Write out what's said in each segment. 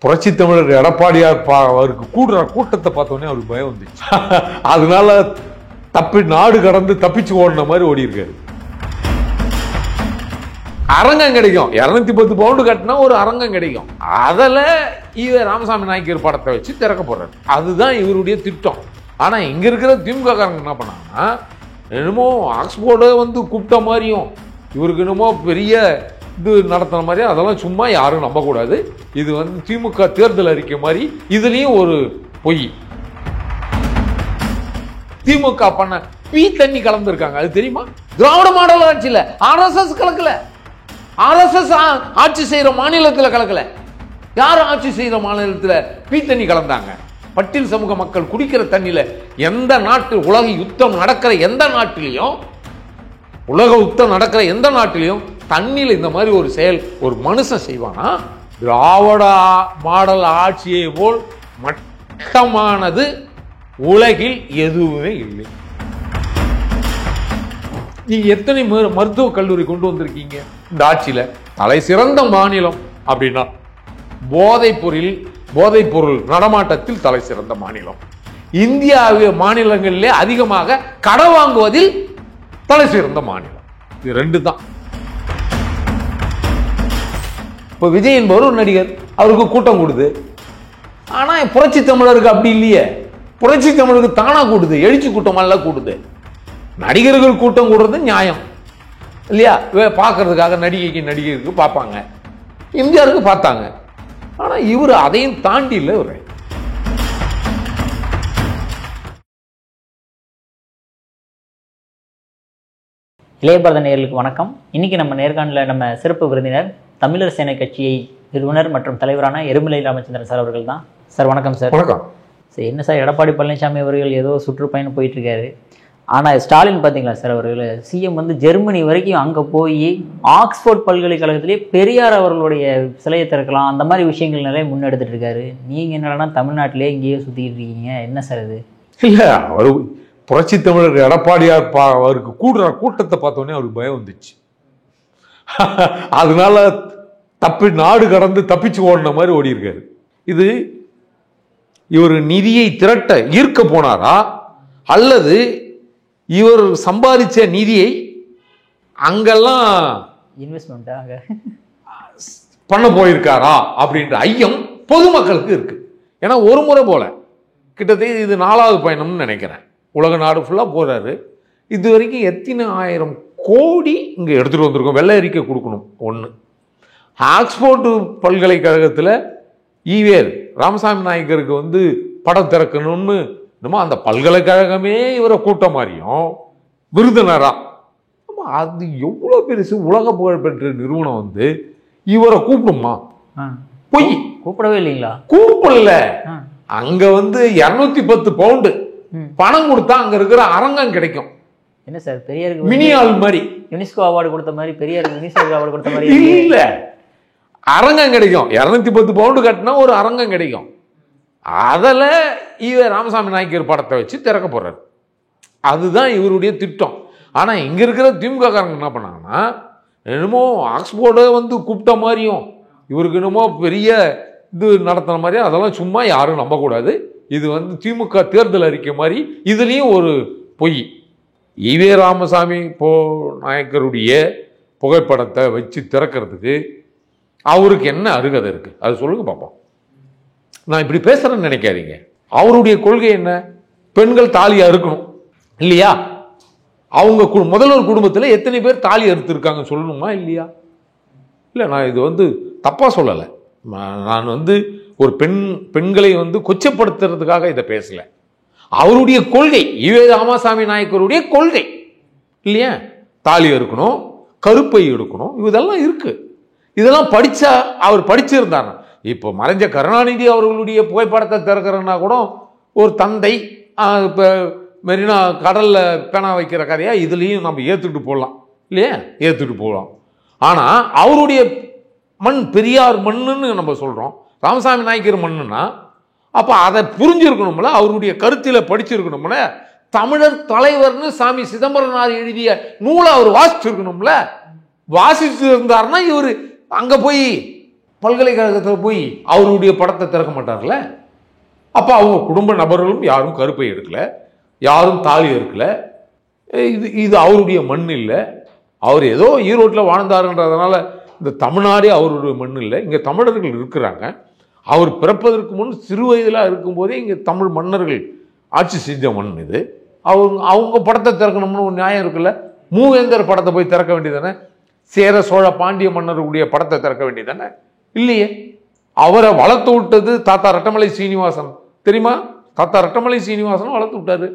புரட்சி தமிழர் எடப்பாடியார் அவருக்கு கூடுற கூட்டத்தை பார்த்தோன்னே அவருக்கு பயம் வந்துச்சு. அதனால நாடு கடந்து தப்பிச்சு ஓடின மாதிரி ஓடி இருக்காரு. அரங்கம் கிடைக்கும், 210 பவுண்டு கட்டினா ஒரு அரங்கம் கிடைக்கும். அதில் ராமசாமி நாயக்கர் படத்தை வச்சு திறக்க போறாரு. அதுதான் இவருடைய திட்டம். ஆனா இங்க இருக்கிற திமுக காரங்க என்ன பண்ணாங்கன்னா, என்னமோ ஆக்ஸ்போர்டை கூப்பிட்ட மாதிரியும் இவருக்கு என்னமோ பெரிய இது நடத்துன மாதிரி, அதெல்லாம் சும்மா யாரும் நம்பக்கூடாது. இது திமுக தேர்தல் அறிக்கை மாதிரி. இதுலயும் ஒரு பொய். திமுக பண்ண பீ தண்ணி கலந்துருக்காங்க, அது தெரியுமா? திராவிட மாடல் ஆட்சியில் RSS கலக்கல. RSS ஆட்சி செய்யற மாநிலத்தில் கலக்கல. யார் ஆட்சி செய்யற மாநிலத்தில் பீ தண்ணி கலந்தாங்க? பட்டியல் சமூக மக்கள் குடிக்கிற தண்ணியில எந்த நாட்டு உலக யுத்தம் நடக்கிற எந்த நாட்டிலையும், தண்ணியில் இந்த மாதிரி ஒரு செயல் ஒரு மனுஷன் செய்வானா? திராவிட மாடல் ஆட்சியை போல் மட்டமானது உலகில் எதுவுமே இல்லை. நீங்க எத்தனை மருத்துவக் கல்லூரி கொண்டு வந்திருக்கீங்க இந்த ஆட்சியில? தலை சிறந்த மாநிலம் அப்படின்னா போதைப் பொருள் நடமாட்டத்தில் தலை சிறந்த மாநிலம். இந்தியா மாநிலங்களிலே அதிகமாக கடன் வாங்குவதில் தலை சிறந்த மாநிலம். இது 2 தான். இப்போ விஜய் என்பவர் ஒரு நடிகர், அவருக்கு கூட்டம் கூடுது. ஆனா புரட்சி தமிழருக்கு அப்படி இல்லையே. புரட்சி தமிழருக்கு தானா கூடுது, எழுச்சி கூட்டம் எல்லாம் கூடுது. நடிகர்கள் கூட்டம் கூடுறது நியாயம் இல்லையா? பார்க்கறதுக்காக நடிகருக்கு பார்ப்பாங்க, எம்ஜிஆருக்கு பார்த்தாங்க. ஆனா இவர் அதையும் தாண்டி இல்லை. ஒரு இளையபாரத நேயர்களுக்கு வணக்கம். இன்னைக்கு நம்ம நேர்காணலில் நம்ம சிறப்பு விருந்தினர் தமிழர் சேனை கட்சியை நிறுவனர் மற்றும் தலைவரான எருமலை ராமச்சந்திரன் சார் அவர்கள் தான். சார் வணக்கம் சார். வணக்கம் சார். என்ன சார், எடப்பாடி பழனிசாமி அவர்கள் ஏதோ சுற்றுப்பயணம் போயிட்டு இருக்காரு. ஆனால் ஸ்டாலின் பார்த்தீங்களா சார், அவர்கள் சிஎம் ஜெர்மனி வரைக்கும் அங்கே போய் ஆக்ஸ்போர்ட் பல்கலைக்கழகத்திலே பெரியார் அவர்களுடைய சிலையை திறக்கலாம், அந்த மாதிரி விஷயங்கள் நிறைய முன்னெடுத்துட்டு இருக்காரு. நீங்கள் என்னடனா தமிழ்நாட்டிலே இங்கேயே சுற்றிக்கிட்டு இருக்கீங்க, என்ன சார் இது? இல்லை, அவர் புரட்சி தமிழர் எடப்பாடியார் அவருக்கு கூடுற கூட்டத்தை பார்த்தோன்னே அவருக்கு பயம் வந்துச்சு. அதனால நாடு கடந்து தப்பிச்சு ஓடின மாதிரி ஓடி இருக்காரு. இது இவர் நிதியை திரட்ட ஈர்க்க போனாரா, அல்லது இவர் சம்பாதிச்ச நிதியை அங்கெல்லாம் இன்வெஸ்ட்மெண்ட் பண்ண போயிருக்காரா அப்படின்ற ஐயம் பொதுமக்களுக்கு இருக்கு. ஏன்னா ஒரு முறை போல கிட்டத்தட்ட இது 4வது பயணம்னு நினைக்கிறேன். உலக நாடு ஃபுல்லாக போகிறாரு. இது வரைக்கும் எத்தனை 1000 கோடி இங்கே எடுத்துகிட்டு வந்திருக்கோம். வெள்ளை அறிக்கை கொடுக்கணும். 1 ஆக்ஸ்போர்டு பல்கலைக்கழகத்தில் ராமசாமி நாயக்கருக்கு படம் திறக்கணும்னு நம்ம அந்த பல்கலைக்கழகமே இவரை கூட்ட மாதிரியும் விருந்தினரா. அது எவ்வளோ பெருசு, உலக புகழ்பெற்ற நிறுவனம் இவரை கூப்பிடுமா? பொய். கூப்பிடவே இல்லைங்களா? கூப்பிடல. அங்க 210 பவுண்டு பணம் கொடுத்தா அங்க இருக்கிற அரங்கம் கிடைக்கும். என்ன சார், பெரியாருக்கு மினி ஆல் மாதிரி யுனெஸ்கோ அவார்டு கொடுத்த மாதிரி, பெரியாருக்கு யுனெஸ்கோ அவார்டு கொடுத்த மாதிரி இல்ல, அரங்கம் கிடைக்கும். 210 பவுண்டு கட்டினா ஒரு அரங்கம் கிடைக்கும். அதில் ராமசாமி நாயக்கர் படத்தை வச்சு திறக்க போறாரு. அதுதான் இவருடைய திட்டம். ஆனா இங்க இருக்கிற திமுக காரங்க என்ன பண்ணாங்கன்னா, என்னமோ ஆக்ஸ்போர்டை கூப்பிட்ட மாதிரியும் இவருக்கு என்னமோ பெரிய இது நடத்துன மாதிரியும், அதெல்லாம் சும்மா யாரும் நம்பக்கூடாது. இது திமுக தேர்தல் அறிக்கை மாதிரி. இதுலேயும் ஒரு பொய். ராமசாமி நாயக்கருடைய புகைப்படத்தை வச்சு திறக்கிறதுக்கு அவருக்கு என்ன அருகதை இருக்கு, அது சொல்லுங்க பார்ப்போம். நான் இப்படி பேசுறேன்னு நினைக்காதீங்க. அவருடைய கொள்கை என்ன? பெண்கள் தாலியா இருக்கணும் இல்லையா? அவங்க முதல்வர் குடும்பத்தில் எத்தனை பேர் தாலி அறுத்திருக்காங்க சொல்லணுமா இல்லையா? இல்லை, நான் இது தப்பா சொல்லலை. நான் ஒரு பெண்களை கொச்சப்படுத்துறதுக்காக இதை பேசல. அவருடைய கொள்கை, ராமசாமி நாயக்கருடைய கொள்கை இல்லையா? தாலி இருக்கணும், கருப்பை எடுக்கணும், இதெல்லாம் இருக்கு. இதெல்லாம் படிச்சா, அவர் படிச்சிருந்தார். இப்போ மறைஞ்ச கருணாநிதி அவர்களுடைய புகைப்படத்தை திறக்கிறன்னா கூட ஒரு தந்தை இப்போ மெரினா கடல்ல பேனா வைக்கிற கதையா இதுலேயும் நம்ம ஏற்றுட்டு போடலாம் இல்லையா? ஏற்றுட்டு போகலாம். ஆனால் அவருடைய மண் பெரியார் மண்ணுன்னு நம்ம சொல்கிறோம், ராமசாமி நாயக்கர் மண்ணுன்னா அப்போ அதை புரிஞ்சிருக்கணும்ல, அவருடைய கருத்தில் படிச்சிருக்கணும்ல. தமிழர் தலைவர்னு சாமி சிதம்பரனார் எழுதிய நூலை அவர் வாசிச்சிருக்கணும்ல. வாசிச்சு இருந்தாருன்னா இவர் அங்கே போய் பல்கலைக்கழகத்தில் போய் அவருடைய படத்தை திறக்க மாட்டார்ல. அப்போ அவங்க குடும்ப நபர்களும் யாரும் கருப்பை எடுக்கல, யாரும் தாலி எடுக்கல. இது அவருடைய மண் இல்லை. அவர் ஏதோ ஈரோட்டில் வாழ்ந்தாருன்றதுனால இந்த தமிழ்நாடே அவருடைய மண் இல்லை. இங்கே தமிழர்கள் இருக்கிறாங்க. அவர் பிறப்பதற்கு முன் சிறு வயதில் இருக்கும்போதே இங்கே தமிழ் மன்னர்கள் ஆட்சி செஞ்ச மண் இது. அவங்க படத்தை திறக்கணும்னு ஒரு நியாயம் இருக்குல்ல. மூவேந்தர் படத்தை போய் திறக்க வேண்டியதானே? சேர சோழ பாண்டிய மன்னர்களுடைய படத்தை திறக்க வேண்டியதானே? இல்லையே. அவரை வளர்த்து விட்டது தாத்தா ரெட்டமலை சீனிவாசன். தெரியுமா? தாத்தா ரெட்டமலை சீனிவாசன் வளர்த்து விட்டாரு.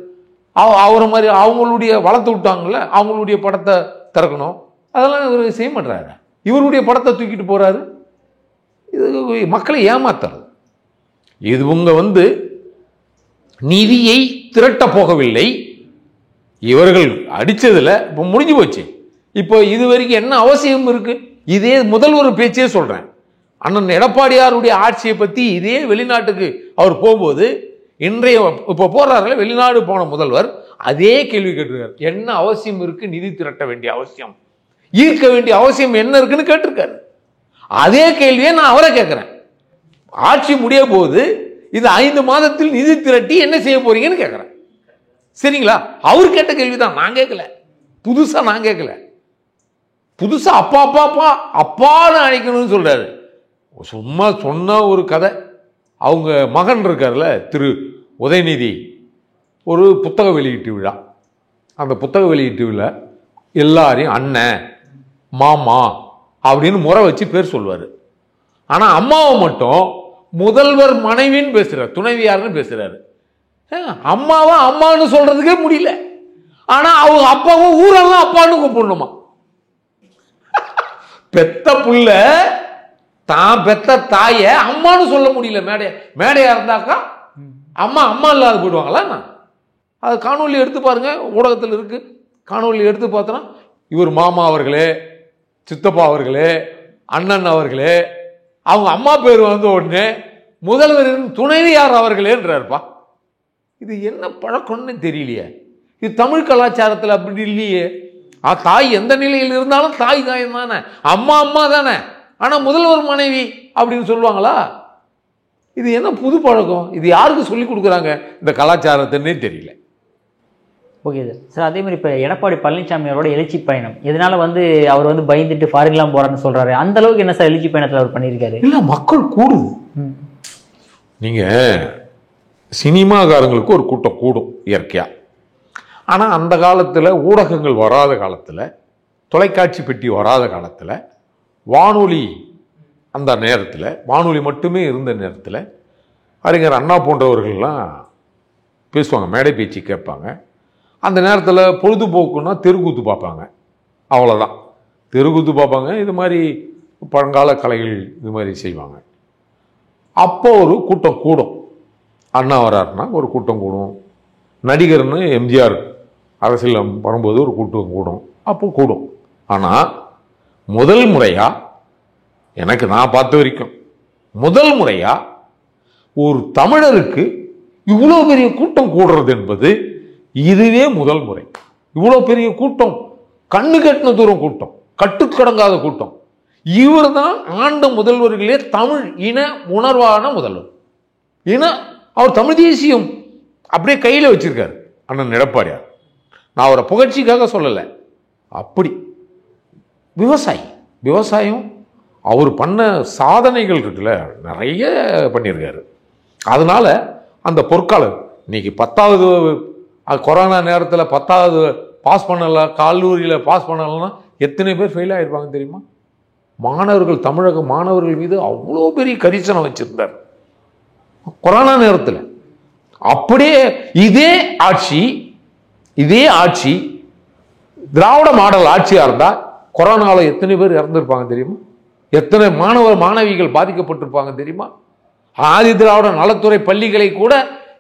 அவரை மாதிரி அவங்களுடைய வளர்த்து விட்டாங்கல்ல, அவங்களுடைய படத்தை திறக்கணும். அதெல்லாம் இவர் செய்ய மாட்டாரு. இவருடைய படத்தை தூக்கிட்டு போறாரு. இது மக்களை ஏமாத்துறது. இவங்க நிதியை திரட்ட போகவில்லை. இவர்கள் அடிச்சதுல இப்போ முடிஞ்சு போச்சு. இப்போ இது வரைக்கும் என்ன அவசியம் இருக்கு? இதே முதல்வர் பேச்சே சொல்றேன். அண்ணன் எடப்பாடியாருடைய ஆட்சியை பத்தி இதே வெளிநாட்டுக்கு அவர் போகும்போது, இன்றைய இப்போ போறாருல வெளிநாடு போன முதல்வர் அதே கேள்வி கேட்டிருக்காரு. என்ன அவசியம் இருக்கு? நிதி திரட்ட வேண்டிய அவசியம், ஈர்க்க வேண்டிய அவசியம் என்ன இருக்குன்னு கேட்டிருக்காரு. அதே கேள்வியை நான் அவரை கேட்கிறேன். ஆட்சி முடிய போது இந்த 5 மாதத்தில் நிதி திரட்டி என்ன செய்ய போறீங்கன்னு கேட்கிறேன். சரிங்களா? அவர் கேட்ட கேள்விதான், நான் கேட்கல. புதுசா நான் கேட்கல. புதுசா அப்பா அப்பா அப்பா அப்பான்னு அழைக்கணும்னு சொல்றாரு. சும்மா சொன்ன ஒரு கதை. அவங்க மகன் இருக்கார்ல திரு உதயநிதி, ஒரு புத்தக வெளியீட்டு விழா. அந்த புத்தக வெளியீட்டு விழா எல்லாரையும் அண்ணன் மாமா அப்படின்னு முறை வச்சு பேர் சொல்லுவார். ஆனால் அம்மாவை மட்டும் முதல்வர் மனைவின்னு பேசுறாரு, துணைவியார்னு பேசுறாரு. அம்மாவை அம்மான்னு சொல்றதுக்கே முடியல. ஆனா அவங்க அப்பாவும் ஊரெல்லாம் அப்பான்னு கூப்பிடணுமா? பெத்த புள்ள தான் பெத்த தாய அம்மான்னு சொல்ல முடியல. மேடையா இருந்தாக்கா அம்மா அம்மா இல்லாத போயிடுவாங்களா? அது காணொலி எடுத்து பாருங்க, ஊடகத்தில் இருக்கு. காணொலி எடுத்து பார்த்தோன்னா இவர் மாமா அவர்களே, சித்தப்பா அவர்களே, அண்ணன் அவர்களே, அவங்க அம்மா பேர் உடனே முதல்வரின் துணைவியார் அவர்களேன்றாருப்பா. இது என்ன பழக்கம்னு தெரியலையே. இது தமிழ் கலாச்சாரத்தில் அப்படி இல்லையே. தாய் எந்த நிலையில் இருந்தாலும் தாய் தாய் தானே, அம்மா அம்மா தானே. ஆனா முதல்வர் மனைவி அப்படின்னு சொல்லுவாங்களா? இது என்ன புது பழக்கம்? இது யாருக்கு சொல்லி கொடுக்குறாங்க இந்த கலாச்சாரத்துன்னே தெரியல. Okay sir. அதே மாதிரி இப்போ எடப்பாடி பழனிசாமி அவரோட எழுச்சி பயணம், இதனால அவர் பயந்துட்டு ஃபாரின்லாம் போறான்னு சொல்றாரு. அந்த அளவுக்கு என்ன சார் எழுச்சி பயணத்தில் அவர் பண்ணியிருக்காரு? இல்ல, மக்கள் கூடுது. நீங்க சினிமாக்காரங்களுக்கு ஒரு கூட்டம் கூடும் இயற்கையா. ஆனா அந்த காலத்துல ஊடகங்கள் வராத காலத்துல, தொலைக்காட்சி பெட்டி வராத காலத்துல, வானொலி அந்த நேரத்தில், வானொலி மட்டுமே இருந்த நேரத்தில் அறிஞர் அண்ணா போன்றவர்கள்லாம் பேசுவாங்க, மேடை பேச்சு கேட்பாங்க. அந்த நேரத்தில் பொழுதுபோக்குன்னா தெருக்கூத்து பார்ப்பாங்க, அவ்வளோதான். தெருக்கூத்து பார்ப்பாங்க, இது மாதிரி பழங்கால கலைகள் இது மாதிரி செய்வாங்க. அப்போ ஒரு கூட்டம் கூடும். அண்ணா வராருன்னா ஒரு கூட்டம் கூடும். நடிகர்னு எம்ஜிஆர் அரசியல் வரும்போது ஒரு கூட்டம் கூடும். அப்போ கூடும். ஆனால் முதல் முறையா, எனக்கு நான் பார்த்த வரைக்கும் முதல் முறையா ஒரு தமிழருக்கு இவ்வளோ பெரிய கூட்டம் கூடுறது என்பது இதுவே முதல் முறை. இவ்வளோ பெரிய கூட்டம், கண்ணு கட்டின தூரம் கூட்டம், கட்டுக்கடங்காத கூட்டம். இவர் தான் ஆண்ட முதல்வர்களே தமிழ் இன உணர்வான முதல்வர். ஏன்னா அவர் தமிழ் தேசியம் அப்படியே கையில் வச்சிருக்காரு அண்ணன் எடப்பாடியார். நான் அவரை புகழ்ச்சிக்காக சொல்லலை. அப்படி விவசாயம் அவர் பண்ண சாதனைகள் இருக்குல்ல, நிறைய பண்ணியிருக்காரு. அதனால அந்த பொற்காலம் இன்னைக்கு 10வது கொரோனா நேரத்தில் 10வது பாஸ் பண்ணல, கல்லூரியில் பாஸ் பண்ணலன்னா எத்தனை பேர் ஃபெயில் ஆகிருப்பாங்க தெரியுமா? மாணவர்கள், தமிழக மாணவர்கள் மீது அவ்வளோ பெரிய கரிசனம் வச்சிருந்தார் கொரோனா நேரத்தில். அப்படியே இதே ஆட்சி திராவிட மாடல் ஆட்சியாக இருந்தால் கொரோனாவில் எத்தனை பேர் இறந்துருப்பாங்க தெரியுமா? எத்தனை மாணவிகள் பாதிக்கப்பட்டிருப்பாங்க தெரியுமா? ஆதி திராவிட நலத்துறை பள்ளிகளை கூட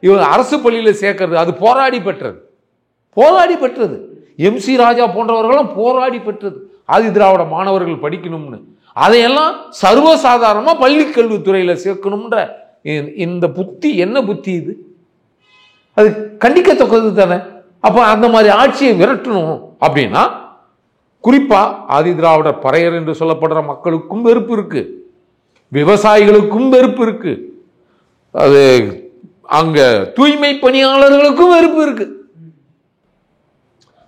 இவங்க அரசு பள்ளியில் சேர்க்கறது, அது போராடி பெற்றது. MC ராஜா போன்றவர்களும் போராடி பெற்றது ஆதி திராவிட மாணவர்கள் படிக்கணும்னு. அதையெல்லாம் சர்வசாதாரணமாக பள்ளி கல்வித்துறையில் சேர்க்கணும்ன்ற இந்த புத்தி என்ன புத்தி இது? அது கண்டிக்கத்தக்கது தானே. அப்போ அந்த மாதிரி ஆட்சியை விரட்டணும் அப்படின்னா, குறிப்பா ஆதி திராவிடர் பறையர் என்று சொல்லப்படுற மக்களுக்கும் வெறுப்பு இருக்கு. விவசாயிகளுக்கும் வெறுப்பு இருக்கு, அது அங்க தூய்மை பணியாளர்களுக்கும் வெறுப்பு இருக்கு,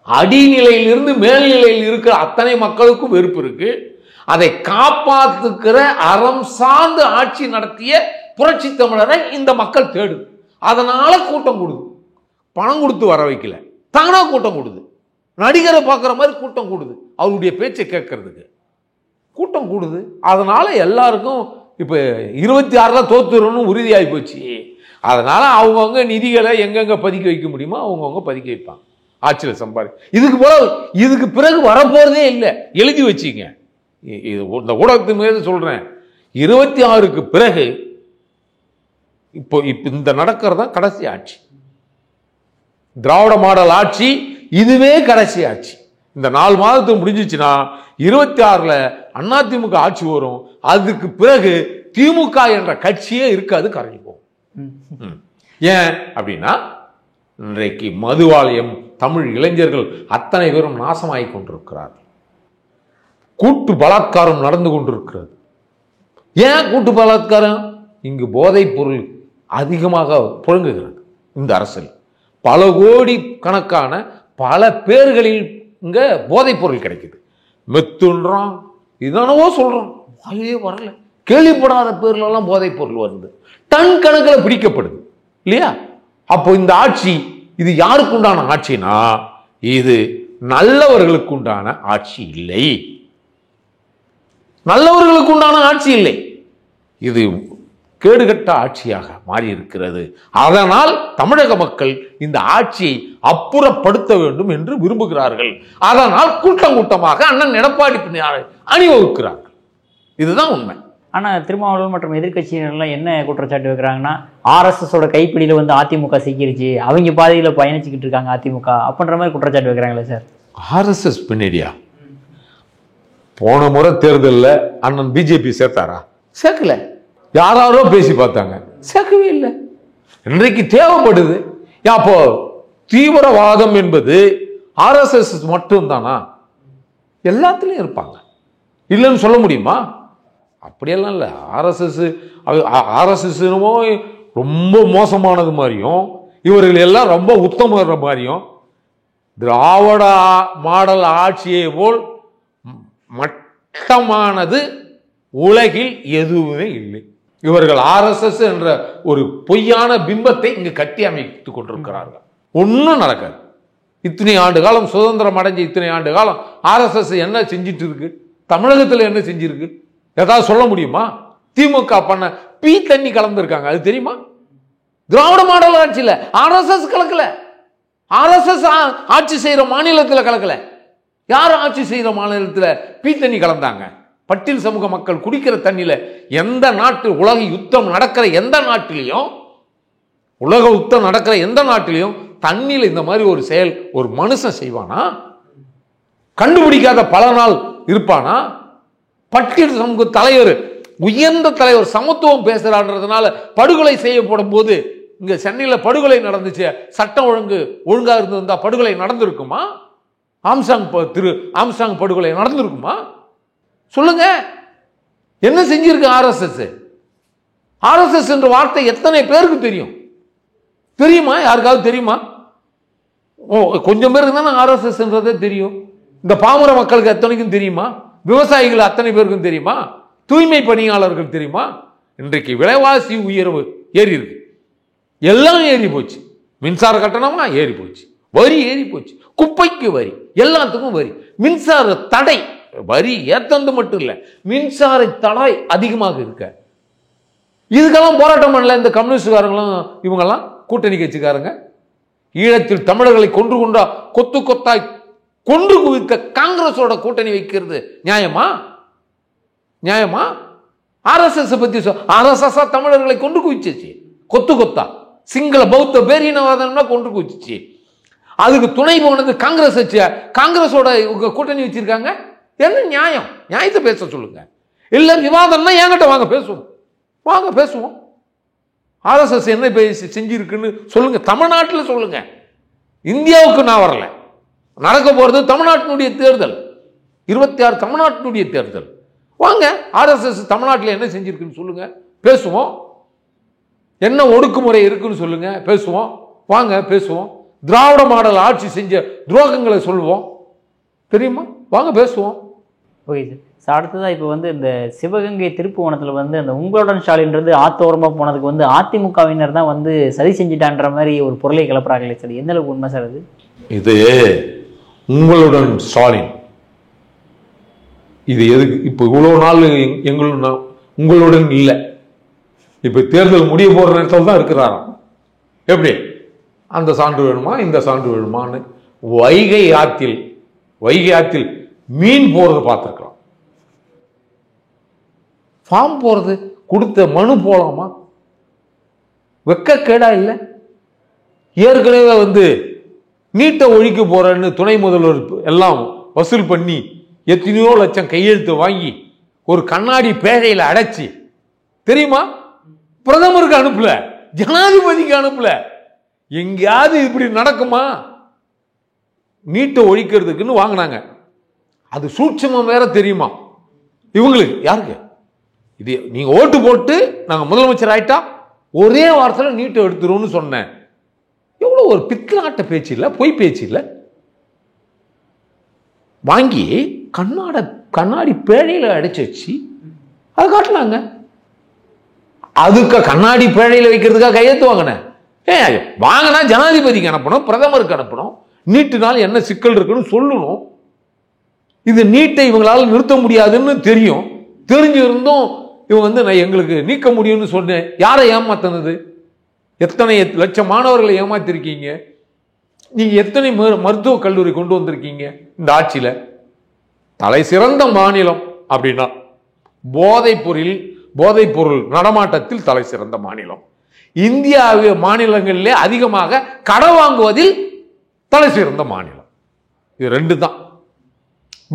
அடிநிலையிலிருந்து மேல்நிலையில் இருக்கிற அத்தனை மக்களுக்கும் வெறுப்பு இருக்கு. அதை காப்பாத்துக்கிற அறம் சார்ந்து ஆட்சி நடத்திய புரட்சி தமிழரை இந்த மக்கள் தேடு. அதனால கூட்டம் கூடுது. பணம் கொடுத்து வர வைக்கல, தானா கூட்டம் கூடுது. நடிகரை பார்க்குற மாதிரி கூட்டம் கூடுது, அவருடைய பேச்சை கேட்கறதுக்கு கூட்டம் கூடுது. அதனால எல்லாருக்கும் இப்போ 26 தோத்துறணும் உறுதியாகி போச்சு. அதனால அவங்கவுங்க நிதிகளை எங்கெங்க பதுக்கி வைக்க முடியுமோ அவங்கவுங்க பதுக்கி வைப்பாங்க, ஆட்சியில் சம்பாதி. இதுக்கு பிறகு வரப்போறதே இல்லை, எழுதி வச்சிங்க. இது இந்த ஊடகத்தின் மீது சொல்றேன், 26க்கு பிறகு இப்போ இந்த நடக்கிறது தான் கடைசி ஆட்சி. திராவிட மாடல் ஆட்சி இதுவே கடைசி ஆட்சி. இந்த 4 மாதத்துக்கு முடிஞ்சிச்சுன்னா 26ல அதிமுக ஆட்சி வரும். அதுக்கு பிறகு திமுக என்ற கட்சியே இருக்காது, கரைஞ்சு போகும். ஏன் அப்படின்னா இன்றைக்கு மதுவாலயம் தமிழ் இளைஞர்கள் அத்தனை பேரும் நாசமாகிக் கொண்டிருக்கிறார்கள். கூட்டு பலாத்காரம் நடந்து கொண்டிருக்கிறது. ஏன் கூட்டு பலாத்காரம்? இங்கு போதைப் பொருள் அதிகமாக புழங்குகிறது. இந்த அரசில் பல கோடி கணக்கான பல பேர்களில் இங்க போதைப் பொருள் கிடைக்குது. மெத்துன்றான், இதனவோ சொல்றான், வாயிலே வரல, கேள்விப்படாத பேர்ல எல்லாம் போதைப் பொருள் வருது, டன் கணக்கில் பிடிக்கப்படுது இல்லையா? அப்போ இந்த ஆட்சி இது யாருக்கு உண்டான ஆட்சினா இது நல்லவர்களுக்கு உண்டான ஆட்சி இல்லை, நல்லவர்களுக்கு உண்டான ஆட்சி இல்லை. இது கேடுகட்ட ஆட்சியாக மாறி இருக்கிறது. அதனால் தமிழக மக்கள் இந்த ஆட்சியை அப்புறப்படுத்த வேண்டும் என்று விரும்புகிறார்கள். அதனால் கூட்டம் கூட்டமாக அண்ணன் எடப்பாடி அணிவகுக்கிறார்கள். இதுதான் உண்மை. ஆனால் திருமாவளவன் மற்றும் எதிர்கட்சியினர்லாம் என்ன குற்றச்சாட்டு வைக்கிறாங்கன்னா, ஆர்எஸ்எஸோட கைப்பிடியில் வந்து அதிமுக சிக்கிருச்சு, அவங்க பாதையில் பயணிச்சுக்கிட்டு இருக்காங்க அதிமுக அப்படின்ற மாதிரி குற்றச்சாட்டு வைக்கிறாங்களே சார். ஆர்எஸ்எஸ் பின்னணியா? போன முறை தேர்தலில் அண்ணன் பிஜேபி சேர்த்தாரா? சேர்க்கல. யாரோ பேசி பார்த்தாங்க, சேர்க்கவே இல்லை. இன்றைக்கு தேவைப்படுது. அப்போ தீவிரவாதம் என்பது ஆர்எஸ்எஸ் மட்டும் தானா? எல்லாத்துலயும் இருப்பாங்க, இல்லைன்னு சொல்ல முடியுமா? அப்படியெல்லாம் இல்லை. ஆர்எஸ்எஸ் ரொம்ப மோசமானது மாதிரியும் இவர்கள் எல்லாம் ரொம்ப உத்தமர் மாதிரியும் திராவிட மாடல் ஆட்சியை போல் மட்டமானது உலகில் எதுவுமே இல்லை. இவர்கள் ஆர்எஸ்எஸ் என்ற ஒரு பொய்யான பிம்பத்தை இங்கு கட்டி அமைத்துக் கொண்டிருக்கிறார்கள். ஒன்றும் நடக்காது. இத்தனை ஆண்டு காலம் சுதந்திரம் அடைஞ்ச இத்தனை ஆண்டு காலம் ஆர்எஸ்எஸ் என்ன செஞ்சிட்டு இருக்கு? தமிழகத்தில் என்ன செஞ்சிருக்கு? ஏதாவது சொல்ல முடியுமா? திமுக பண்ண பீ தண்ணி கலந்துருக்காங்க, அது தெரியுமா? திராவிட மாடல் ஆட்சியில் ஆர்எஸ்எஸ் கலக்கல. ஆர்எஸ்எஸ் ஆட்சி செய்யற மாநிலத்தில் கலக்கல. யார் ஆட்சி செய்யற மாநிலத்தில் பீ தண்ணி கலந்தாங்க? பட்டியல் சமூக மக்கள் குடிக்கிற தண்ணியில எந்த நாட்டு உலக யுத்தம் நடக்கிற எந்த நாட்டிலையும் தண்ணியில் இந்த மாதிரி ஒரு செயல் ஒரு மனுஷன் செய்வானா? கண்டுபிடிக்காத பல நாள் இருப்பானா? பட்டியல் சமூக தலைவர், உயர்ந்த தலைவர், சமத்துவம் பேசுறான்றதுனால படுகொலை செய்யப்படும் போது இங்க சென்னையில் படுகொலை நடந்துச்சு, சட்டம் ஒழுங்கா இருந்திருந்தா படுகொலை நடந்திருக்குமா? திரு ஆம்ஸ்டாங் படுகொலை நடந்திருக்குமா? சொல்லுங்க. என்ன செஞ்சிருக்கு ஆர்எஸ்எஸ்? ஆர்எஸ்எஸ் என்ற வார்த்தை எத்தனை பேருக்கு தெரியும்? தெரியுமா? யாருக்காவது தெரியுமா? கொஞ்சம் பேருக்கு தானே ஆர்எஸ்எஸ் என்றதே தெரியும். இந்த பாமர மக்களுக்கு எத்தனைக்கும் தெரியுமா? விவசாயிகள் அத்தனை பேருக்கும் தெரியுமா? தூய்மை பணியாளர்கள் தெரியுமா? இன்றைக்கு விலைவாசி உயர்வு ஏறி இருக்கு, எல்லாம் ஏறி போச்சு. மின்சார கட்டணமா ஏறி போச்சு, வரி ஏறி போச்சு, குப்பைக்கு வரி, எல்லாத்துக்கும் வரி, மின்சார தடை, வரி ஏத்தந்து மட்டும் இல்ல, மின்சார தடை அதிகமாக இருக்க. இதுக்கெல்லாம் போராட்டம் பண்ணல இந்த கம்யூனிஸ்டுக்காரங்களும் இவங்கெல்லாம் கூட்டணி கட்சிக்காரங்க. ஈழத்தில் தமிழர்களை கொத்து கொத்தாய் கொன்று குவித்த காங்கிரஸோட கூட்டணி வைக்கிறது நியாயமா? ஆர்எஸ்எஸ் பத்தி ஆர்எஸ்எஸ் தமிழர்களை கொன்று குவிச்சிச்சு, கொத்து கொத்தா சிங்கள பௌத்த பேரினவாதம்னா கொன்று குவிச்சிச்சு. அதுக்கு துணை போனது காங்கிரஸ் வச்சு, காங்கிரஸோட கூட்டணி வச்சிருக்காங்க. என்ன நியாயம்? நியாயத்தை பேச சொல்லுங்க. இல்ல விவாதம்னா என்கிட்ட வாங்க பேசுவோம். ஆர்எஸ்எஸ் என்ன செஞ்சிருக்குன்னு சொல்லுங்க, தமிழ்நாட்டில் சொல்லுங்க. இந்தியாவுக்கு நான் வரல. நடக்க போறது தமிழ்நாட்டினுடைய தேர்தல், 26 தமிழ்நாட்டினுடைய தேர்தல். வாங்க, ஆர்எஸ்எஸ் தமிழ்நாட்டில் என்ன செஞ்சிருக்குன்னு சொல்லுங்க, பேசுவோம். என்ன ஒடுக்குமுறை இருக்குன்னு சொல்லுங்க, பேசுவோம். வாங்க பேசுவோம். திராவிட மாடல் ஆட்சி செஞ்ச துரோகங்களை சொல்லுவோம், தெரியுமா? வாங்க பேசுவோம். Okay sir. ஸோ அடுத்ததாக இப்போ வந்து இந்த சிவகங்கை திருப்புவனத்தில் வந்து அந்த உங்களுடன் ஸ்டாலின்றது ஆத்தோரமாக போனதுக்கு வந்து அதிமுகவினர் தான் வந்து சதி செஞ்சுட்டான்ற மாதிரி ஒரு பொருளை கிளப்புறாங்களே சார், எந்த அளவுக்கு உண்மை சார் அது? இது உங்களுடன் ஸ்டாலின் இது எதுக்கு இப்போ இவ்வளோ நாள் உங்களுடன் இல்லை, இப்போ தேர்தல் முடிய போகிற நேரத்தில் தான் இருக்கிறாராம். எப்படி அந்த சான்று வேணுமா இந்த சான்று வேணுமான்னு வைகை ஆற்றில் மீன் போறது பார்த்துருக்கலாம். ஃபார்ம் போறது கொடுத்த மனு போலாமா? வெக்கக்கேடா இல்லை? ஏற்கனவே வந்து நீட்டை ஒழிக்க போறேன்னு துணை முதல்வர் எல்லாம் வசூல் பண்ணி எத்தனையோ லட்சம் கையெழுத்து வாங்கி ஒரு கண்ணாடி பேழையில அடைச்சி, தெரியுமா? பிரதமருக்கு அனுப்பல, ஜனாதிபதிக்கு அனுப்பல. எங்கேயாவது இப்படி நடக்குமா? நீட்டை ஒழிக்கிறதுக்குன்னு வாங்கினாங்க. அது சூட்சமம் வேற தெரியுமா இவங்களுக்கு? யாருக்கு இது? நீங்க ஓட்டு போட்டு நாங்க முதலமைச்சர் ஆயிட்டா ஒரே வாரத்தில் நீட்டை எடுத்துருவோம்னு சொன்னேன். எவ்வளவு ஒரு பித்தலாட்ட பேச்சு இல்லை, பொய் பேச்சு இல்லை. வாங்கி கண்ணாடி பேழையில அடைச்சு வச்சு அதை காட்டினாங்க. அதுக்கு கண்ணாடி பேழையில வைக்கிறதுக்காக கையெழுத்து வாங்கினேன். வாங்கினா ஜனாதிபதிக்கு அனுப்பணும், பிரதமருக்கு அனுப்பணும். நீட்டுனால என்ன சிக்கல் இருக்குன்னு சொல்லணும். இது நீட்டை இவங்களால நிறுத்த முடியாதுன்னு தெரியும். தெரிஞ்சிருந்தும் இவங்க வந்து நான் எங்களுக்கு நீக்க முடியும்னு சொன்னேன். யாரை ஏமாத்தினது? எத்தனை லட்சம் மாணவர்களை ஏமாத்திருக்கீங்க நீங்க. எத்தனை மருத்துவக் கல்லூரி கொண்டு வந்திருக்கீங்க இந்த ஆட்சியில. தலை சிறந்த மாநிலம் அப்படின்னா போதைப் பொருள் நடமாட்டத்தில் தலை சிறந்த மாநிலம். இந்தியா மாநிலங்களிலே அதிகமாக கடன் வாங்குவதில் தலை சிறந்த மாநிலம். இது ரெண்டு தான்.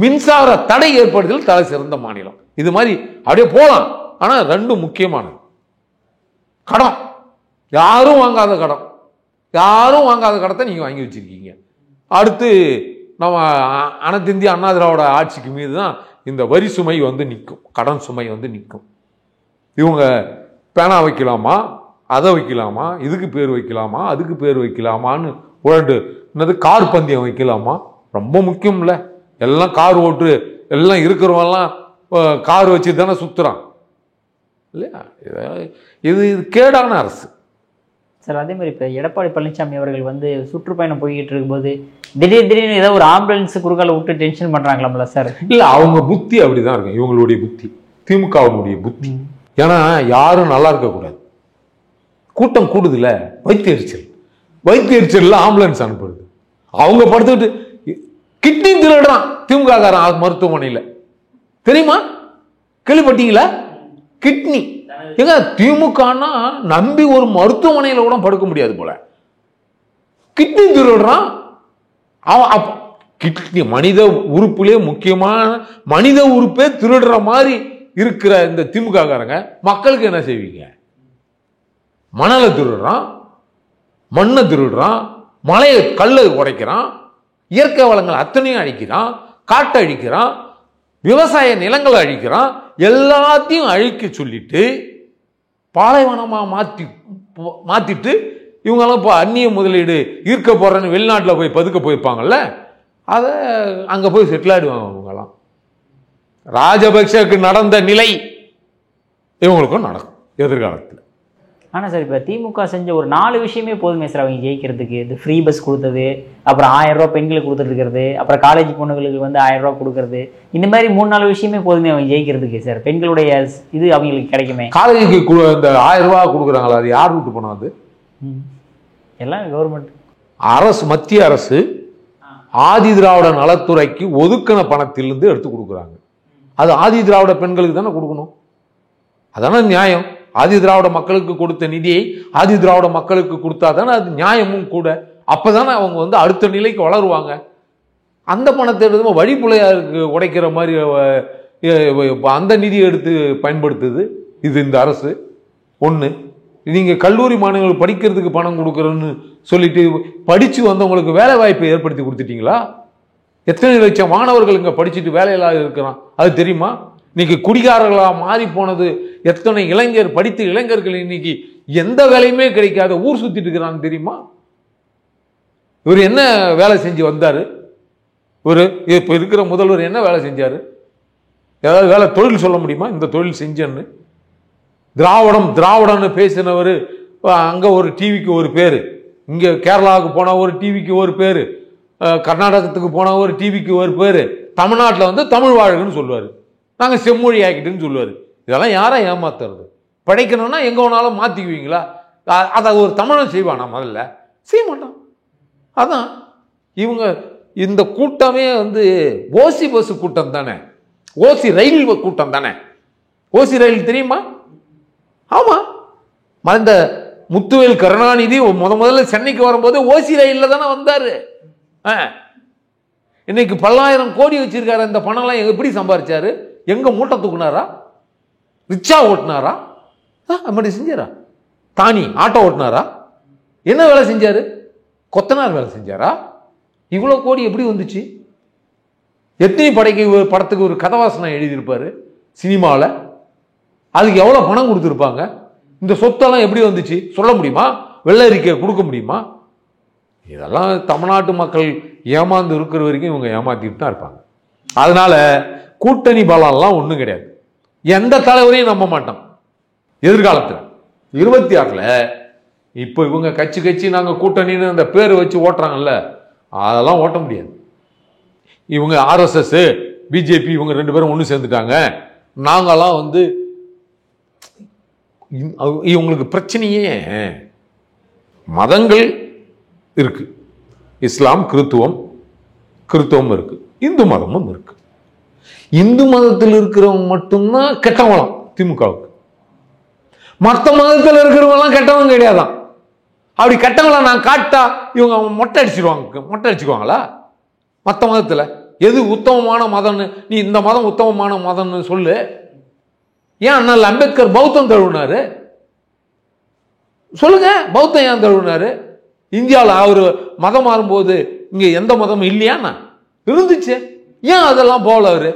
மின்சார தடை ஏற்படுதல் தலை சிறந்த மாநிலம். இது மாதிரி அப்படியே போலாம். ஆனா ரெண்டு முக்கியமானது. கடன், யாரும் வாங்காத கடத்தை நீங்க வாங்கி வச்சிருக்கீங்க. அடுத்து நம்ம அனைத்து இந்திய அண்ணா திராவிட ஆட்சிக்கு மீது தான் இந்த வரி சுமை வந்து நிற்கும், கடன் சுமை வந்து நிற்கும். இவங்க பேனா வைக்கலாமா, அதை வைக்கலாமா, இதுக்கு பேர் வைக்கலாமா, அதுக்கு பேர் வைக்கலாமான்னு உழண்டு என்னது கார் பந்தயம் வைக்கலாமா? ரொம்ப முக்கியம்ல. எல்லாம் கார் ஓட்டு எல்லாம் இருக்கிறவெல்லாம் கார் வச்சு தானே சுத்துறான் இல்லையா? இது கேடான அரசு சார். அதே மாதிரி இப்போ எடப்பாடி பழனிசாமி அவர்கள் வந்து சுற்றுப்பயணம் போய்கிட்டு இருக்கும்போது திடீர்னு ஏதோ ஒரு ஆம்புலன்ஸ் குறுக்கால விட்டு டென்ஷன் பண்றாங்களாம்ல சார்? இல்ல, அவங்க புத்தி அப்படிதான் இருக்கும். இவங்களுடைய புத்தி, திமுகவுடைய புத்தி. ஏன்னா யாரும் நல்லா இருக்கக்கூடாது. கூட்டம் கூடுதுல, வைத்தியரிச்சல் ஆம்புலன்ஸ் அனுப்புறது. அவங்க படுத்துக்கிட்டு கிட்னி திருடுறான் திமுக காரன் மருத்துவமனையில, தெரியுமா? கேள்விப்பட்டீங்களா? கிட்னி எங்க திமுகனா நம்பி ஒரு மருத்துவமனையில கூட படுக்க முடியாது போல. கிட்னி திருடுறான் அவன். கிட்னி மனித உறுப்புலே முக்கியமான மனித உறுப்பே திருடுற மாதிரி இருக்கிற இந்த திமுக காரங்க மக்களுக்கு என்ன செய்வீங்க? மணலை திருடுறான், மண்ணை திருடுறான், மலையை கல்லை உடைக்கிறான், இயற்கை வளங்கள் அத்தனையும் அழிக்கிறான், காட்டை அழிக்கிறான், விவசாய நிலங்களை அழிக்கிறான். எல்லாத்தையும் அழிக்க சொல்லிட்டு பாலைவனமா மாத்திட்டு இவங்கெல்லாம் இப்போ அந்நிய முதலீடு ஈர்க்க போறேன்னு வெளிநாட்டில் போய் பதுக்க போயிருப்பாங்கல்ல, அதை அங்க போய் செட்டில் ஆயிடுவாங்க. அவங்கெல்லாம் ராஜபக்சேக்கு நடந்த நிலை இவங்களுக்கும் நடக்கும் எதிர்காலத்தில். ஆனால் சார் இப்போ திமுக செஞ்ச ஒரு 4 விஷயமே போதுமே சார் அவங்க ஜெயிக்கிறதுக்கு. இது ஃப்ரீ பஸ் கொடுத்தது, அப்புறம் 1000 ரூபா பெண்களுக்கு கொடுத்துருக்கிறது, அப்புறம் காலேஜ் பொண்ணுங்களுக்கு வந்து 1000 ரூபா கொடுக்கறது, இந்த மாதிரி 3-4 விஷயமே போதுமே அவங்க ஜெயிக்கிறதுக்கு சார். பெண்களுடைய இது அவங்களுக்கு கிடைக்குமே. காலேஜுக்கு இந்த 1000 ரூபா கொடுக்குறாங்களா? அது யார் விட்டு போனா? அது எல்லாம் கவர்மெண்ட் அரசு, மத்திய அரசு ஆதி திராவிட நலத்துறைக்கு ஒதுக்கின பணத்திலிருந்து எடுத்து கொடுக்குறாங்க. அது ஆதி திராவிட பெண்களுக்கு தானே கொடுக்கணும். அதான நியாயம். ஆதி திராவிட மக்களுக்கு கொடுத்த நிதியை ஆதி திராவிட மக்களுக்கு கொடுத்தா தானே அது நியாயமும் கூட. அப்பதானே அவங்க வந்து அடுத்த நிலைக்கு வளருவாங்க. அந்த பணத்தை எடுத்து வழிப்புலையாருக்கு உடைக்கிற மாதிரி அந்த நிதியை எடுத்து பயன்படுத்துது இது இந்த அரசு. ஒன்று, நீங்க கல்லூரி மாணவர்கள் படிக்கிறதுக்கு பணம் கொடுக்குறோன்னு சொல்லிட்டு படிச்சு வந்தவங்களுக்கு வேலை வாய்ப்பை ஏற்படுத்தி கொடுத்துட்டீங்களா? எத்தனை லட்சம் மாணவர்கள் இங்க படிச்சுட்டு வேலையில்லாத இருக்கிறான் அது தெரியுமா? இன்னைக்கு குடிகாரர்களாக மாறி போனது எத்தனை படித்த இளைஞர்கள் இன்னைக்கு எந்த வேலையுமே கிடைக்காத ஊர் சுத்திட்டு இருக்கிறான்னு தெரியுமா? இவர் என்ன வேலை செஞ்சு வந்தாரு? இவர் இப்போ இருக்கிற முதல்வர் என்ன வேலை செஞ்சாரு? ஏதாவது வேலை தொழில் சொல்ல முடியுமா? இந்த தொழில் செஞ்சேன்னு. திராவிடம்னு பேசினவர் அங்கே ஒரு டிவிக்கு ஒரு பேர், இங்கே கேரளாவுக்கு போனால் ஒரு டிவிக்கு ஒரு பேர், கர்நாடகத்துக்கு போனால் ஒரு டிவிக்கு ஒரு பேர், தமிழ்நாட்டில் வந்து தமிழ் வாழ்கன்னு சொல்லுவார், நாங்கள் செம்மொழி ஆக்கிட்டுன்னு சொல்லுவார். இதெல்லாம் யாரை ஏமாத்துறது? படைக்கணும்னா எங்கே வேணாலும் மாற்றிக்குவீங்களா? அதை ஒரு தமிழன் செய்வானா? முதல்ல செய்ய மாட்டான். அதான் இவங்க இந்த கூட்டமே வந்து ஓசி பஸ் கூட்டம் தானே, ஓசி ரயில் கூட்டம் தானே. ஓசி ரயில் தெரியுமா? ஆமாம், இந்த முத்துவேல் கருணாநிதி முதல்ல சென்னைக்கு வரும்போது ஓசி ரயிலில் தானே வந்தார். இன்னைக்கு பல்லாயிரம் கோடி வச்சிருக்காரு. இந்த பணம்லாம் எப்படி சம்பாதிச்சாரு? எங்க மூட்டை தூக்குனாரா? ரிக்ஷா ஓட்டினாரா? அப்படி செஞ்சாரா? தானி ஆட்டோ ஓட்டினாரா? என்ன வேலை செஞ்சாரு? கொத்தனார் வேலை செஞ்சாரா? இவ்வளோ கோடி எப்படி வந்துச்சு? எத்தனை படத்துக்கு ஒரு கதவாசனம் எழுதியிருப்பாரு சினிமாவில்? அதுக்கு எவ்வளோ பணம் கொடுத்துருப்பாங்க? இந்த சொத்தெல்லாம் எப்படி வந்துச்சு சொல்ல முடியுமா? வெள்ளை அறிக்கை கொடுக்க முடியுமா? இதெல்லாம் தமிழ்நாட்டு மக்கள் ஏமாந்து இருக்கிற வரைக்கும் இவங்க ஏமாத்திட்டு தான் இருப்பாங்க. அதனால கூட்டணி பலம்லாம் ஒன்றும் கிடையாது. எந்த தலைவரையும் நம்ப மாட்டோம். எதிர்காலத்தில் 26ல் இப்போ இவங்க கட்சி நாங்கள் கூட்டணின்னு அந்த பேர் வச்சு ஓட்டுறாங்கல்ல, அதெல்லாம் ஓட்ட முடியாது. இவங்க RSS BJP இவங்க 2 பேரும் ஒன்று சேர்ந்துட்டாங்க, நாங்கள்லாம் வந்து இவங்களுக்கு பிரச்சனையே மதங்கள் இருக்கு. இஸ்லாம் கிறித்துவம் இருக்கு, இந்து மதமும் இருக்கு. இந்து மதத்தில் இருக்கிறவங்க மட்டும்தான் கெட்டவங்களாம் திமுகவுக்கு. மற்ற மதத்தில் இருக்கிறவங்கலாம் கெட்டவங்க கிடையாதான். அப்படி கெட்டவங்கள நான் காட்டா இவங்க மொட்டை அடிச்சுக்குவாங்களா? மற்ற மதத்தில் எது உத்தமமான மதம்னு நீ இந்த மதம் உத்தமமான மதம்னு சொல்லு. ஏன் அண்ணல் அம்பேத்கர் பௌத்தம் தழுவினாரு? சொல்லுங்க, பௌத்தம் ஏன் தழுவினாரு? இந்தியாவில் அவர் மதம் மாறும்போது இங்க எந்த மதமும் இல்லையாண்ணா? இருந்துச்சு. ஏன் அதெல்லாம் போகல அவரு?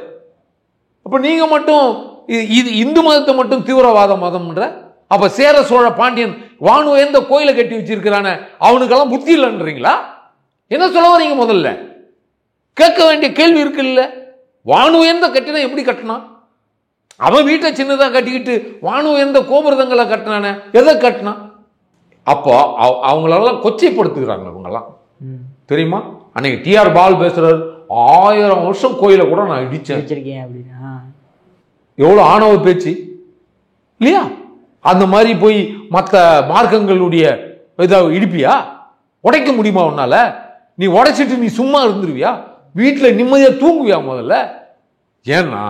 அப்ப நீங்க மட்டும் இது இந்து மதத்தை மட்டும் தீவிரவாத மதம்ன்ற, அப்ப சேர சோழ பாண்டியன் வானு எந்த கோயிலை கட்டி வச்சிருக்கிறான அவனுக்கெல்லாம் புத்தி இல்லைன்றீங்களா? என்ன சொல்ல வரீங்க? முதல்ல கேட்க வேண்டிய கேள்வி இருக்கு இல்ல. வானு எந்த கட்டினா எப்படி கட்டினா? அவன் வீட்டை சின்னதாக கட்டிக்கிட்டு வானு எந்த கோபுரதங்களை கட்டினானே, எதை கட்டினா? அப்போ அவங்களெல்லாம் கொச்சைப்படுத்துகிறாங்க இவங்கெல்லாம், தெரியுமா? அன்னைக்கு TR பால் பேசுறாரு, 1000 வருஷம் கோயிலை கூட நான் இடிச்சேன் அப்படின்னா எவ்வளோ ஆணவ பேச்சு இல்லையா? அந்த மாதிரி போய் மற்ற மார்க்கங்களுடைய இதை இடிப்பியா? உடைக்க முடியுமா உன்னால? நீ உடைச்சிட்டு நீ சும்மா இருந்துருவியா? வீட்டில் நிம்மதியாக தூங்குவியா முதல்ல? ஏன்னா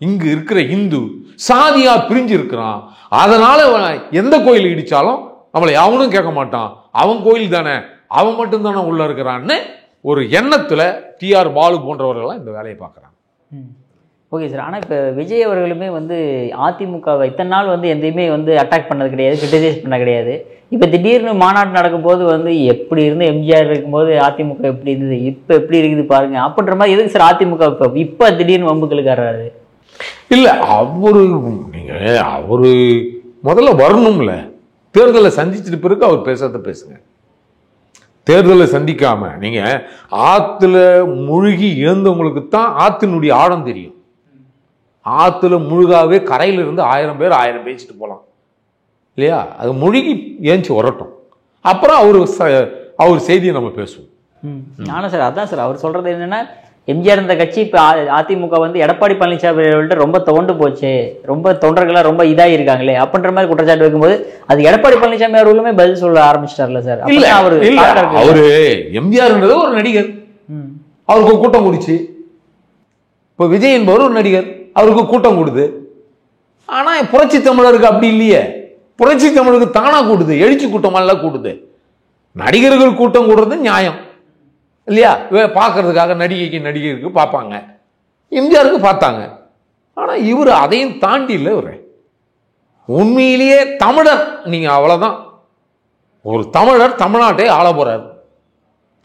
இங்கு இருக்கிற இந்து சாதியா பிரிஞ்சு இருக்கிறான். அதனால எந்த கோயில் இடிச்சாலும் நம்மளை அவனும் கேட்க மாட்டான், அவன் கோயில் தானே, அவன் மட்டும்தானே உள்ள இருக்கிறான்னு ஒரு எண்ணத்துல TR பாலு போன்றவர்கள்லாம் இந்த வேலையை பார்க்குறாங்க. Okay sir. ஆனால் இப்போ விஜய் அவர்களுமே வந்து அதிமுகவை இத்தனை நாள் வந்து எந்தையுமே வந்து அட்டாக் பண்ணது கிடையாது, கிரிட்டிசைஸ் பண்ண கிடையாது. இப்போ திடீர்னு மாநாடு நடக்கும்போது வந்து எப்படி இருந்து எம்ஜிஆர் இருக்கும்போது அதிமுக எப்படி இருந்தது, இப்போ எப்படி இருக்குது பாருங்க அப்படின்ற மாதிரி. எதுக்கு சார் அதிமுக இப்போ திடீர்னு வம்புகளுக்காரு? இல்லை, அவரு முதல்ல வரணும்ல. தேர்தலை சந்திச்சுட்டு பிறகு அவர் பேசுறத பேசுங்க. தேர்தலை சந்திக்காம நீங்க ஆத்துல முழுகி இழந்தவங்களுக்கு தான் ஆத்தினுடைய ஆழம் தெரியும். ஆத்துல முழுகாவே கரையில இருந்து 1000 பேர் 1000 பேசிட்டு போலாம் இல்லையா? அது முழுகி ஏஞ்சி வரட்டும், அப்புறம் அவர் செய்தியை நம்ம பேசுவோம். ஆனால் சார் அதான் சார் அவர் சொல்றது என்னன்னா, எம்ஜிஆர் இந்த கட்சி இப்போ அதிமுக வந்து எடப்பாடி பழனிசாமி அவர்கள்ட்ட ரொம்ப தோண்டு போச்சு, ரொம்ப தொண்டர்களாக ரொம்ப இதாக இருக்காங்களே அப்படின்ற மாதிரி குற்றச்சாட்டு வைக்கும்போது அது எடப்பாடி பழனிசாமி அவர்களுமே பதில் சொல்ல ஆரம்பிச்சிட்டார்ல சார். அவரு எம்ஜிஆர்ன்றது ஒரு நடிகர், அவருக்கு கூட்டம் கூடிச்சு. இப்போ விஜய் என்பவர் ஒரு நடிகர், அவருக்கு கூட்டம் கூடுது. ஆனா புரட்சி தமிழருக்கு அப்படி இல்லையே. புரட்சி தமிழருக்கு தானா கூடுது, எழுச்சி கூட்டமெல்லாம் கூடுது. நடிகர்கள் கூட்டம் கூடுறது நியாயம் இல்லையா? பார்க்கறதுக்காக நடிகருக்கு பார்ப்பாங்க, எம்ஜிஆருக்கு பார்த்தாங்க. ஆனால் இவர் அதையும் தாண்டி இல்லை. இவர் உண்மையிலேயே தமிழர். நீங்க அவ்வளவுதான். ஒரு தமிழர் தமிழ்நாட்டை ஆள போறார்,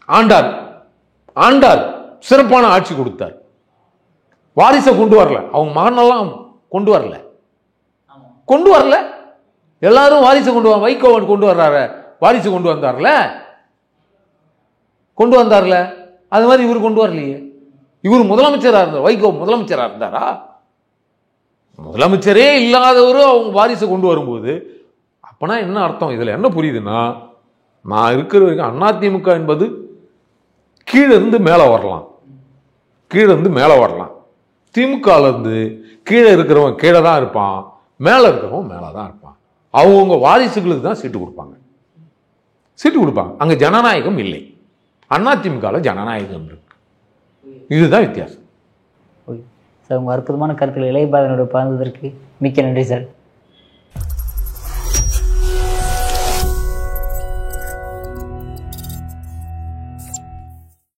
ஆண்டார், சிறப்பான ஆட்சி கொடுத்தார். வாரிசை கொண்டு வரல, அவங்க மகனெல்லாம் கொண்டு வரல. எல்லாரும் வாரிசு வைகோ கொண்டு வர்றாரு, வாரிசு கொண்டு வந்தார்ல. அது மாதிரி இவர் கொண்டு வரலையே. இவர் முதலமைச்சராக இருந்தார், வைகோ முதலமைச்சராக இருந்தாரா? முதலமைச்சரே இல்லாதவரு அவங்க வாரிசு கொண்டு வரும்போது அப்பனா என்ன அர்த்தம்? இதுல என்ன புரியுதுன்னா, நான் இருக்கிற வரைக்கும் அதிமுக என்பது கீழே இருந்து மேலே வரலாம், திமுகல இருந்து கீழே இருக்கிறவன் கீழே தான் இருப்பான், மேலே இருக்கிறவன் மேலே தான் இருப்பான். அவங்க வாரிசுகளுக்கு தான் சீட்டு கொடுப்பாங்க. அங்க ஜனநாயகம் இல்லை. அதிமுகல ஜனநாயகம் இருக்கு. இதுதான் வித்தியாசம். சார், உங்க அற்புதமான கருத்துக்களை இளையபாதனோட பகிர்ந்ததற்கு மிக்க நன்றி சார்.